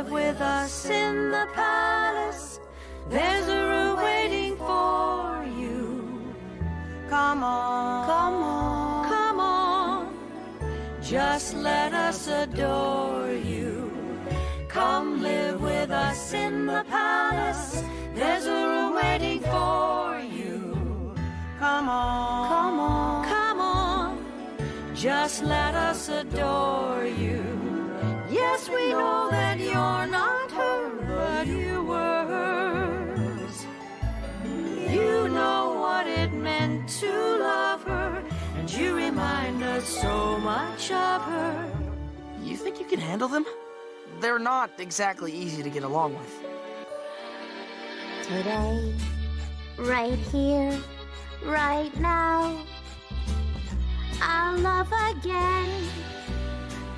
live with us in the palace. There's a room waiting for you. Come on, come on, come on. Just let us adore you. Come live with us in the palace. There's a room waiting for you. Come on, come on, come on. Just let us adore you. Yes, we know that you're not her, but you were hers. You know what it meant to love her, and you remind us so much of her. You think you can handle them? They're not exactly easy to get along with. Today, right here, right now, I'll love again.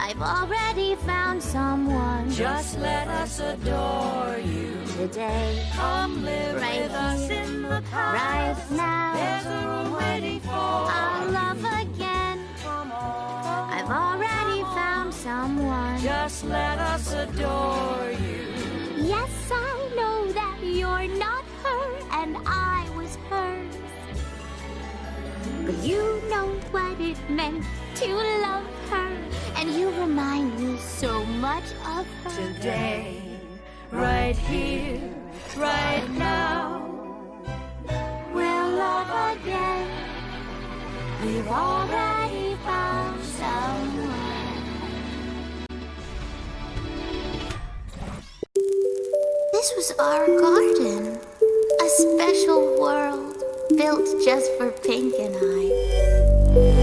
I've already found someone. Just let us adore you. Today, Come live right with us here, in the right palace. now, There's a room waiting for I'll you. love again. Come on. I've already found someone. Just let us adore you. Yes, I know that you're not her and I was hers. But you know what it meant to love her, and you remind me so much of her. Today, right here, right now, We'll love again. we've Already found someone. This was our garden, a special world built just for Pink and I.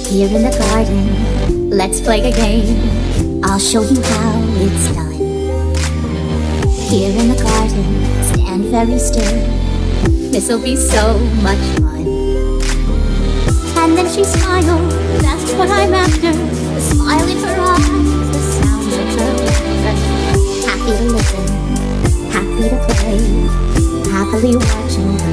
Here in the garden, let's play a game. I'll show you how it's done. Here in the garden, stand very still. This'll be so much fun. And then she smiled, that's what I'm after. The smile in her eyes, the sound of her laughter. Happy to listen, happy to play, happily watching her